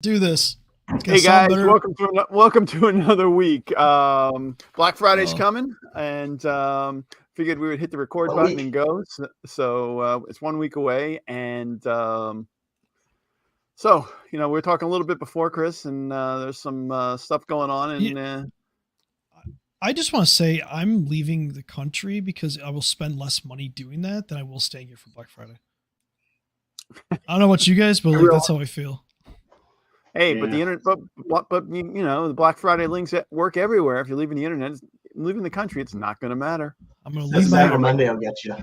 Do this. Hey guys, welcome to another week. Black Friday's coming, and figured we would hit the record button and go. So it's 1 week away, and so we're talking a little bit before Chris, and there's some stuff going on, and I just want to say I'm leaving the country because I will spend less money doing that than I will staying here for Black Friday. I don't know about you guys, but like, that's how I feel. Hey, but the internet, but the Black Friday links work everywhere. If you're leaving the internet, leaving the country, it's not going to matter. I'm going to leave Cyber Monday. I'll get you.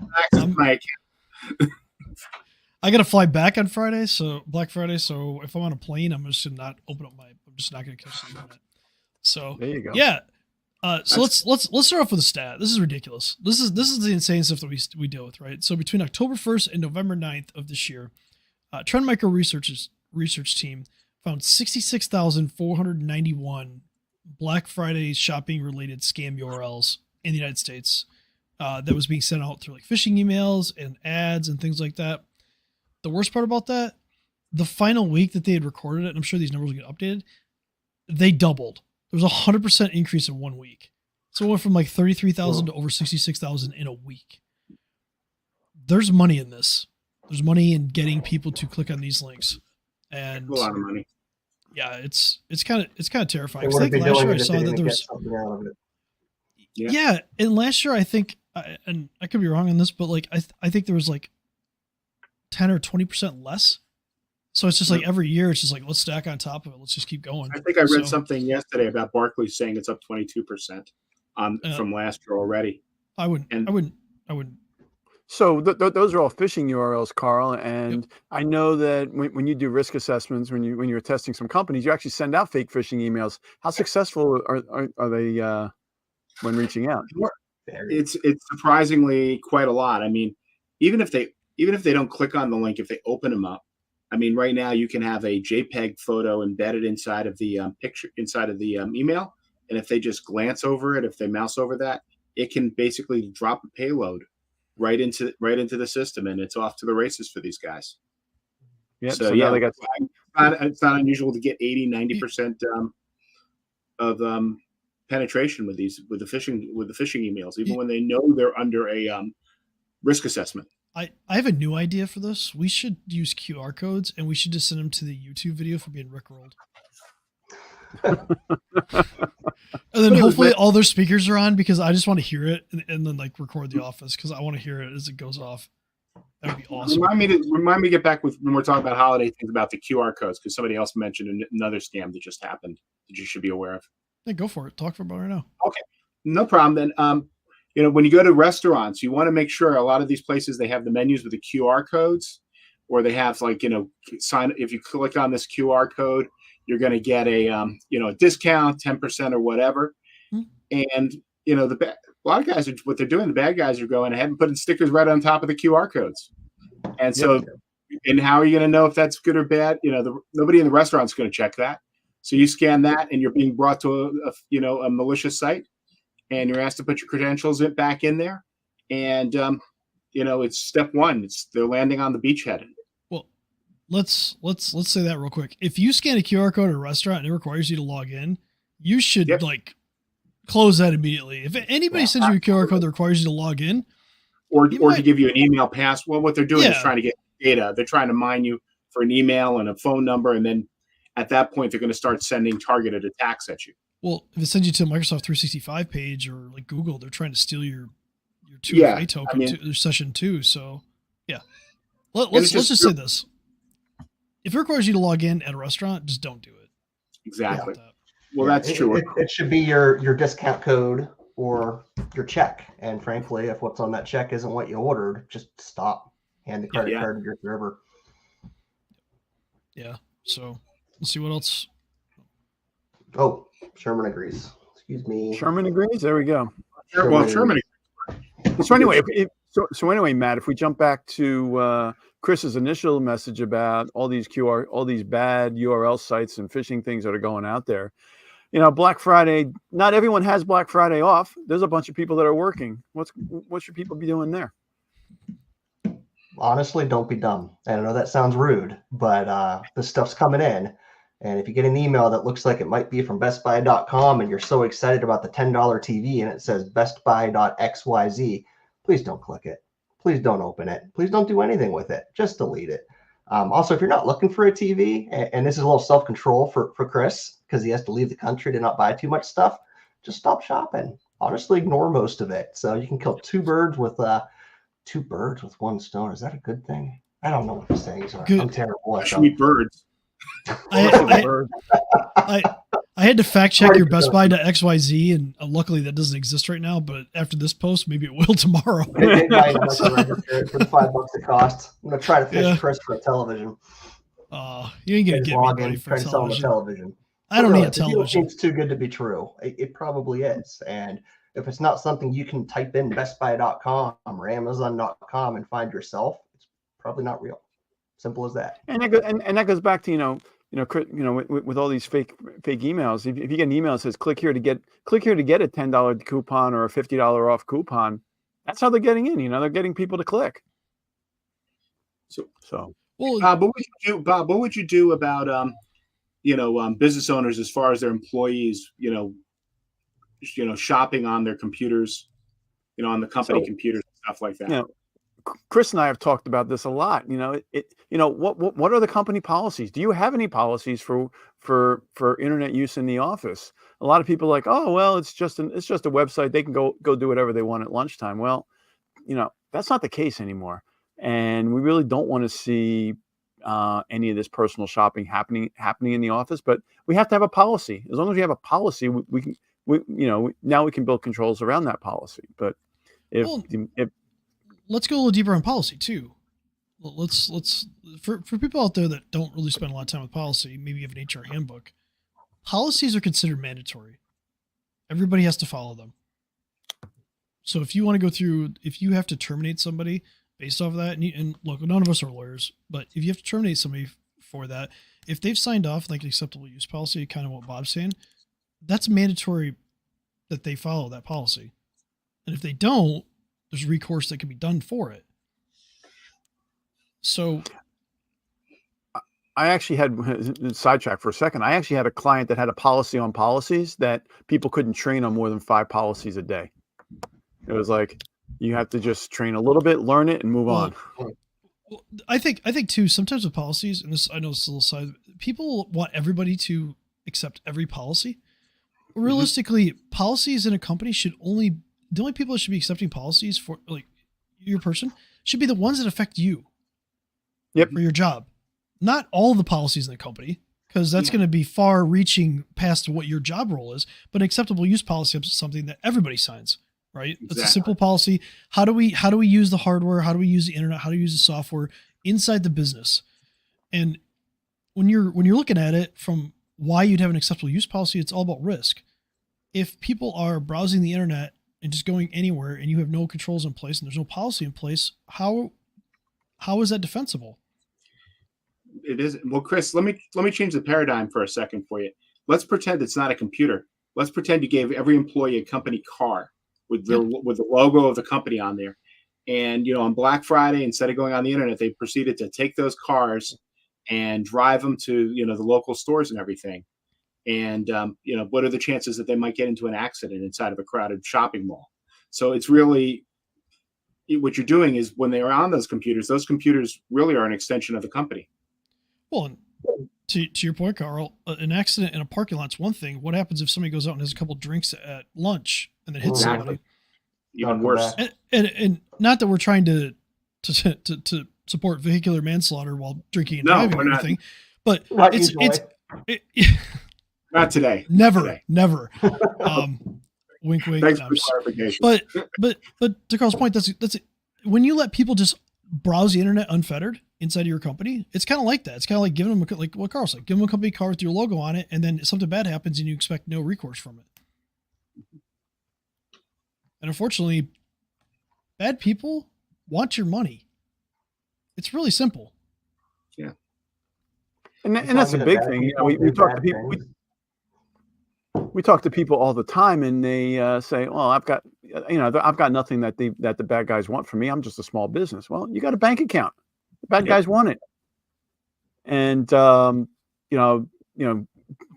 I got to fly back on Friday, so Black Friday. So if I'm on a plane, I'm just not open up I'm just not going to catch the internet. So there you go. Yeah. So let's start off with a stat. This is ridiculous. This is the insane stuff that we deal with, right? So between October 1st and November 9th of this year, Trend Micro research team found 66,491 Black Friday shopping related scam URLs in the United States that was being sent out through like phishing emails and ads and things like that. The worst part about that, the final week that they had recorded it, and I'm sure these numbers will get updated, they doubled. There was a 100% increase in 1 week. So it went from like 33,000 to over 66,000 in a week. There's money in this. There's money in getting people to click on these links. And a lot of money. Yeah, it's kind of terrifying. I think last year I saw that there was and last year I think, and I could be wrong on this, but like I think there was like 10 or 20% less. So it's just like every year it's just like let's stack on top of it. Let's just keep going. I think I read something yesterday about Barclays saying it's up 22% from last year already. I wouldn't. So those are all phishing URLs, Carl. And I know that when you do risk assessments, when you're testing some companies, you actually send out fake phishing emails. How successful are they when reaching out? It's surprisingly quite a lot. I mean, even if they don't click on the link, if they open them up, I mean, right now you can have a JPEG photo embedded inside of the email, and if they just glance over it, if they mouse over that, it can basically drop a payload right into the system, and it's off to the races for these guys. Yeah. So now they got. It's not unusual to get 80-90% of penetration with the phishing emails, even when they know they're under a risk assessment. I have a new idea for this. We should use QR codes, and we should just send them to the YouTube video for being rickrolled. And then hopefully all their speakers are on because I just want to hear it and then like record the office because I want to hear it as it goes off. That would be awesome. Remind me to get back with when we're talking about holiday things about the QR codes because somebody else mentioned another scam that just happened that you should be aware of. Yeah, go for it. Talk for about right now. Okay, no problem. Then when you go to restaurants, you want to make sure a lot of these places they have the menus with the QR codes, or they have like sign. If you click on this QR code, you're going to get a discount, 10% or whatever. Mm-hmm. And a lot of guys what they're doing. The bad guys are going ahead and putting stickers right on top of the QR codes. And so, and how are you going to know if that's good or bad? Nobody in the restaurant's going to check that. So you scan that, and you're being brought to a malicious site, and you're asked to put your credentials back in there. And it's step one. They're landing on the beachhead. Let's say that real quick. If you scan a QR code at a restaurant and it requires you to log in, you should close that immediately. If anybody sends you a QR code that requires you to log in, or to give you an email pass, well, what they're doing is trying to get data. They're trying to mine you for an email and a phone number, and then at that point, they're going to start sending targeted attacks at you. Well, if it sends you to a Microsoft 365 page or like Google, they're trying to steal your 2FA token to their session 2. So let's just say this. If it requires you to log in at a restaurant, just don't do it. Exactly. Well, that's true. It should be your discount code or your check. And frankly, if what's on that check isn't what you ordered, just stop. Hand the credit card to your server. Yeah. So let's see what else. Oh, Sherman agrees. Excuse me. Sherman agrees. There we go. Sherman agrees. So anyway, Matt, if we jump back to Chris's initial message about all these bad URL sites and phishing things that are going out there, Black Friday. Not everyone has Black Friday off. There's a bunch of people that are working. What should people be doing there? Honestly, don't be dumb. And I know that sounds rude, but this stuff's coming in. And if you get an email that looks like it might be from bestbuy.com and you're so excited about the $10 TV and it says bestbuy.xyz, please don't click it. Please don't open it. Please don't do anything with it. Just delete it. Also, if you're not looking for a TV, and this is a little self-control for Chris because he has to leave the country to not buy too much stuff, just stop shopping. Honestly, ignore most of it. So you can kill two birds with one stone. Is that a good thing? I don't know what the sayings are. Good. I'm terrible at Sweet birds. I had to fact check your Best Buy to XYZ, and luckily that doesn't exist right now. But after this post, maybe it will tomorrow. They might register for the $5 it costs. I'm gonna try to fish Chris for a television. You ain't gonna get me Log money in, for try to sell him a television. I don't Really, need a the deal television. seems too good to be true. It probably is. And if it's not something you can type in bestbuy.com or amazon.com and find yourself, it's probably not real. Simple as that. And that goes back to with all these fake emails. If you get an email that says click here to get a $10 coupon or a $50 off coupon, that's how they're getting in. They're getting people to click. So Well, Bob, what would you do about business owners as far as their employees, shopping on their computers, on the company computers and stuff like that? Chris and I have talked about this a lot. What are the company policies? Do you have any policies for internet use in the office? A lot of people are like, oh, well, it's just a website. They can go do whatever they want at lunchtime. Well, that's not the case anymore. And we really don't want to see any of this personal shopping happening in the office, but we have to have a policy. As long as we have a policy, now we can build controls around that policy. But if let's go a little deeper on policy too. Let's for people out there that don't really spend a lot of time with policy, maybe you have an HR handbook. Policies are considered mandatory. Everybody has to follow them. So if you want to go through, if you have to terminate somebody based off of that, and look, none of us are lawyers, but if you have to terminate somebody for that, if they've signed off like an acceptable use policy, kind of what Bob's saying, that's mandatory that they follow that policy. And if they don't, there's recourse that can be done for it. So I actually had sidetrack for a second. I actually had a client that had a policy on policies that people couldn't train on more than 5 policies a day. It was like, you have to just train a little bit, learn it, and move on. Well, I think too, sometimes with policies, and this, I know it's a little side, people want everybody to accept every policy. Realistically, policies in a company the only people that should be accepting policies for like your person should be the ones that affect you. Yep. For your job. Not all the policies in the company, because that's going to be far reaching past what your job role is, but an acceptable use policy is something that everybody signs, right? Exactly. It's a simple policy. How do we use the hardware? How do we use the internet? How do we use the software inside the business? And when you're looking at it from why you'd have an acceptable use policy, it's all about risk. If people are browsing the internet and just going anywhere and you have no controls in place and there's no policy in place, how is that defensible? It is. Well, Chris, let me change the paradigm for a second for you. Let's pretend it's not a computer. Let's pretend you gave every employee a company car with the logo of the company on there. And, on Black Friday, instead of going on the internet, they proceeded to take those cars and drive them to, the local stores and everything. And, what are the chances that they might get into an accident inside of a crowded shopping mall? So it's really, what you're doing is when they are on those computers really are an extension of the company. Well, to your point, Carl, an accident in a parking lot's one thing. What happens if somebody goes out and has a couple drinks at lunch and then hits somebody? Even worse. And not that we're trying to support vehicular manslaughter while drinking and driving or anything, but not today. Never. Wink, wink. Thanks for clarification. But to Carl's point, that's it. When you let people just browse the internet unfettered inside of your company, it's kind of like that. It's kind of like giving them, like what Carl said, give them a company car with your logo on it, and then something bad happens and you expect no recourse from it. And unfortunately, bad people want your money. It's really simple. Yeah. And that's a big thing. We talk to people. We talk to people all the time, and they say, "Well, I've got nothing that the bad guys want from me. I'm just a small business." Well, you got a bank account. The bad guys want it, and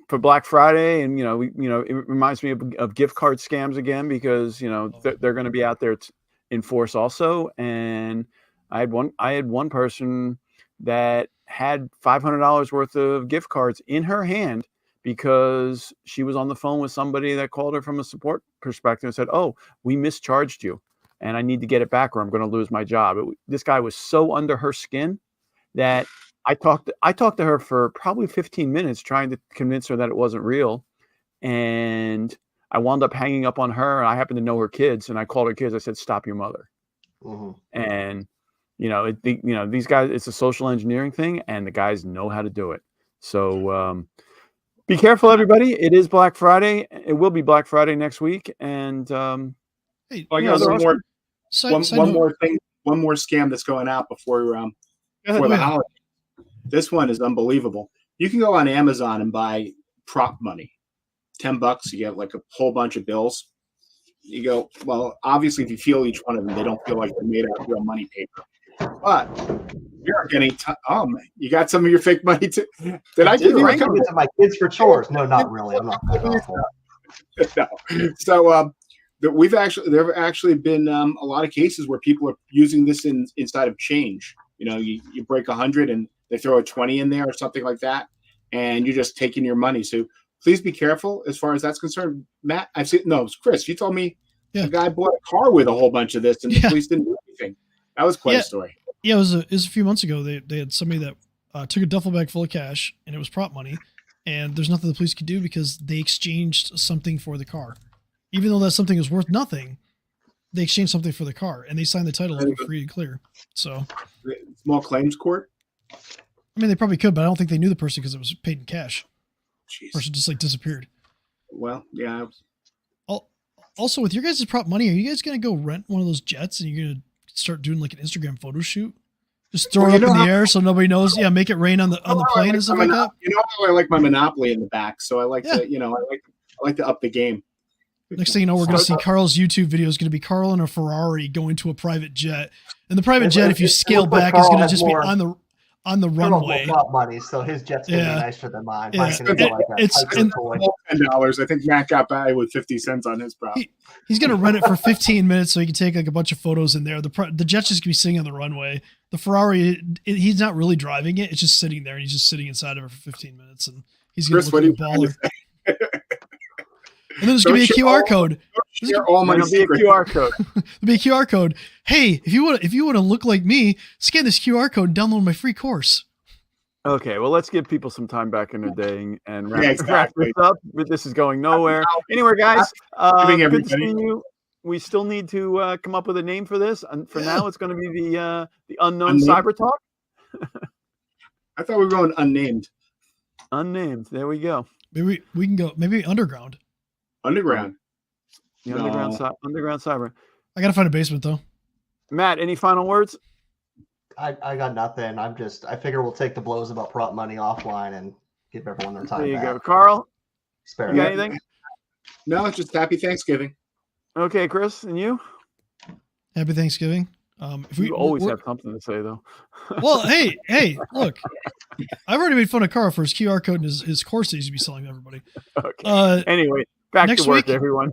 for Black Friday, and it reminds me of gift card scams again, because they're going to be out there in force also. And I had one person that had $500 worth of gift cards in her hand, because she was on the phone with somebody that called her from a support perspective and said, "Oh, we mischarged you, and I need to get it back, or I'm going to lose my job." This guy was so under her skin that I talked to her for probably 15 minutes trying to convince her that it wasn't real. And I wound up hanging up on her. I happen to know her kids, and I called her kids. I said, "Stop your mother." Mm-hmm. And these guys, it's a social engineering thing, and the guys know how to do it. So be careful, everybody. It is Black Friday. It will be Black Friday next week. And Hey, I got one more thing, one more scam that's going out before the holiday. This one is unbelievable. You can go on Amazon and buy prop money, $10. You get like a whole bunch of bills. You go, well, obviously, if you feel each one of them, they don't feel like they're made out of real money paper. But you're getting, you got some of your fake money too. I give you a couple to my kids for chores? No, not really. I'm not that awful. No. So there have actually been a lot of cases where people are using this inside of change. You break 100 and they throw a 20 in there or something like that, and you're just taking your money. So please be careful as far as that's concerned. Matt, it's Chris. You told me a guy bought a car with a whole bunch of this, and the police didn't do anything. That was quite a story. Yeah, it was a few months ago. They had somebody that took a duffel bag full of cash, and it was prop money, and there's nothing the police could do because they exchanged something for the car. Even though that something was worth nothing, they exchanged something for the car, and they signed the title over free and clear. So, small claims court. I mean, they probably could, but I don't think they knew the person because it was paid in cash. Jeez. The person just disappeared. Well, yeah. Also, with your guys' prop money, are you guys going to go rent one of those jets and you're going to start doing like an Instagram photo shoot? Just throw it up in the air so nobody knows. Yeah, make it rain on the plane and stuff like that. I like my Monopoly in the back, so I like to I like to up the game. Next thing you know, we're going to see Carl's YouTube video is going to be Carl in a Ferrari going to a private jet, and the private jet, if you scale back, is going to just be on the runway. Money, so his jet's gonna be nicer than mine. Yeah. It's $10. I think Matt got by with 50 cents on his prop. He's gonna rent it for 15 minutes so he can take like a bunch of photos in there. The jet's just gonna be sitting on the runway. The Ferrari, he's not really driving it; it's just sitting there, and he's just sitting inside of it for 15 minutes, and he's gonna look like a baller. And then there's gonna be a QR code. There'll be a QR code. There'll be a QR code. Hey, if you want to look like me, scan this QR code and download my free course. Okay, well, let's give people some time back in the day and wrap this up. But this is going nowhere. Anyway, guys, good seeing you. We still need to come up with a name for this. And for now, it's going to be the unknown Cybertalk. I thought we were going unnamed. Unnamed. There we go. Maybe we can go. Maybe underground. Underground. The underground cyber. I gotta find a basement though. Matt, any final words? I got nothing. I figure we'll take the blows about prop money offline and give everyone their time. There you back. go, Carl. Spare you got anything? No, it's just happy Thanksgiving. Okay, Chris, and you? Happy Thanksgiving. You always have something to say though. Well, hey, look. I've already made fun of Carl for his QR code and his course that he's to be selling to everybody. Okay. Anyway. Back next to work, week, everyone.